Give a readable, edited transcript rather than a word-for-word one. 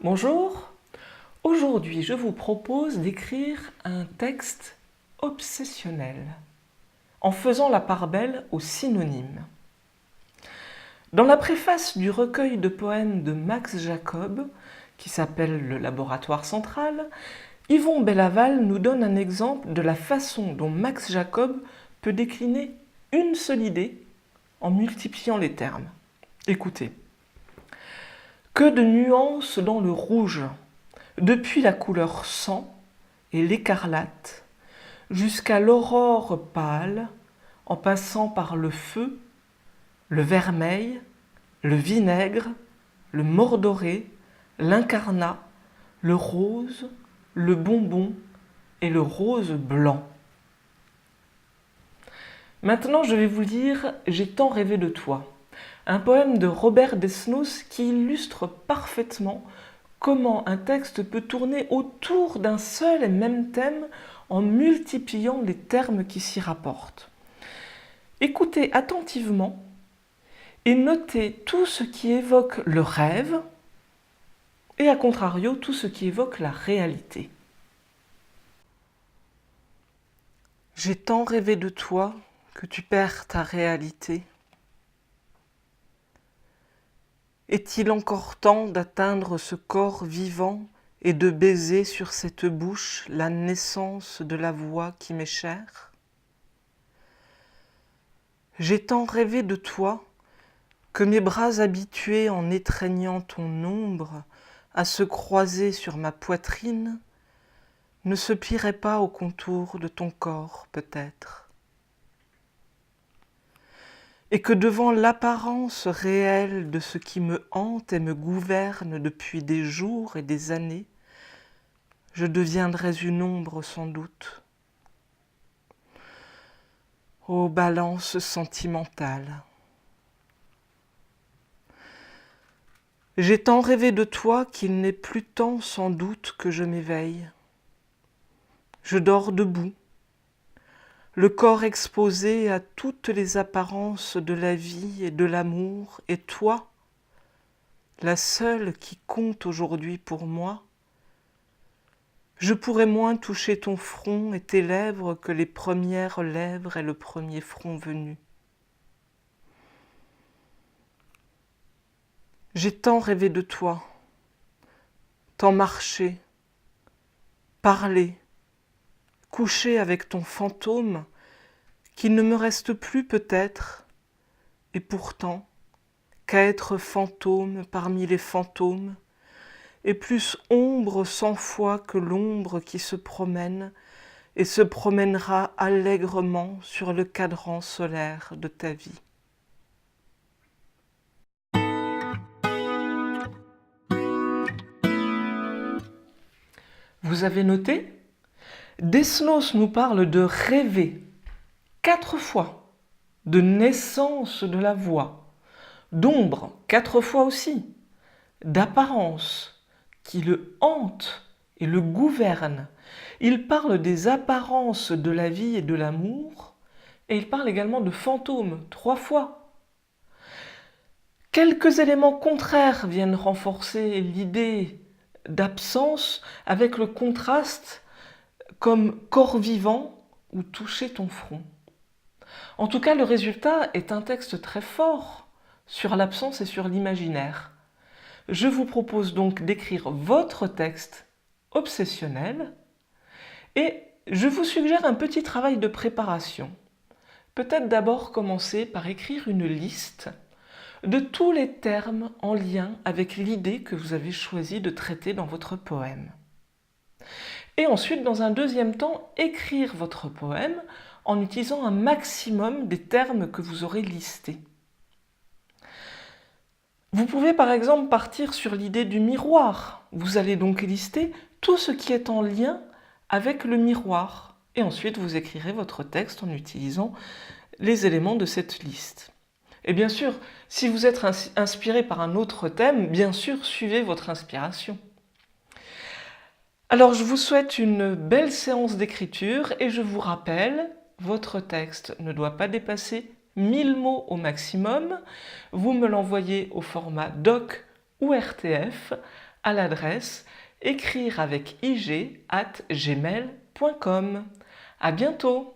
Bonjour, aujourd'hui je vous propose d'écrire un texte obsessionnel en faisant la part belle aux synonymes. Dans la préface du recueil de poèmes de Max Jacob, qui s'appelle Le Laboratoire Central, Yvon Bellaval nous donne un exemple de la façon dont Max Jacob peut décliner une seule idée en multipliant les termes. Écoutez. Que de nuances dans le rouge, depuis la couleur sang et l'écarlate, jusqu'à l'aurore pâle, en passant par le feu, le vermeil, le vinaigre, le mordoré, l'incarnat, le rose, le bonbon et le rose blanc. Maintenant, je vais vous lire « J'ai tant rêvé de toi ». Un poème de Robert Desnos qui illustre parfaitement comment un texte peut tourner autour d'un seul et même thème en multipliant les termes qui s'y rapportent. Écoutez attentivement et notez tout ce qui évoque le rêve et à contrario tout ce qui évoque la réalité. J'ai tant rêvé de toi que tu perds ta réalité. Est-il encore temps d'atteindre ce corps vivant et de baiser sur cette bouche la naissance de la voix qui m'est chère? J'ai tant rêvé de toi que mes bras habitués en étreignant ton ombre à se croiser sur ma poitrine ne se plieraient pas au contour de ton corps peut-être. Et que devant l'apparence réelle de ce qui me hante et me gouverne depuis des jours et des années, je deviendrais une ombre sans doute. Ô balance sentimentale! J'ai tant rêvé de toi qu'il n'est plus temps sans doute que je m'éveille. Je dors debout, le corps exposé à toutes les apparences de la vie et de l'amour, et toi, la seule qui compte aujourd'hui pour moi, je pourrais moins toucher ton front et tes lèvres que les premières lèvres et le premier front venu. J'ai tant rêvé de toi, tant marché, parlé, couché avec ton fantôme, qu'il ne me reste plus peut-être, et pourtant, qu'à être fantôme parmi les fantômes, et plus ombre 100 fois que l'ombre qui se promène, et se promènera allègrement sur le cadran solaire de ta vie. Vous avez noté ? Desnos nous parle de rêver 4 fois, de naissance de la voix, d'ombre 4 fois aussi, d'apparence qui le hante et le gouverne. Il parle des apparences de la vie et de l'amour, et il parle également de fantômes 3 fois. Quelques éléments contraires viennent renforcer l'idée d'absence avec le contraste comme corps vivant ou toucher ton front. En tout cas, le résultat est un texte très fort sur l'absence et sur l'imaginaire. Je vous propose donc d'écrire votre texte obsessionnel et je vous suggère un petit travail de préparation. Peut-être d'abord commencer par écrire une liste de tous les termes en lien avec l'idée que vous avez choisi de traiter dans votre poème. Et ensuite, dans un deuxième temps, écrire votre poème en utilisant un maximum des termes que vous aurez listés. Vous pouvez par exemple partir sur l'idée du miroir. Vous allez donc lister tout ce qui est en lien avec le miroir. Et ensuite, vous écrirez votre texte en utilisant les éléments de cette liste. Et bien sûr, si vous êtes inspiré par un autre thème, bien sûr, suivez votre inspiration. Alors, je vous souhaite une belle séance d'écriture et je vous rappelle, votre texte ne doit pas dépasser 1000 mots au maximum. Vous me l'envoyez au format doc ou RTF à l'adresse écrire avec ig@gmail.com. À bientôt!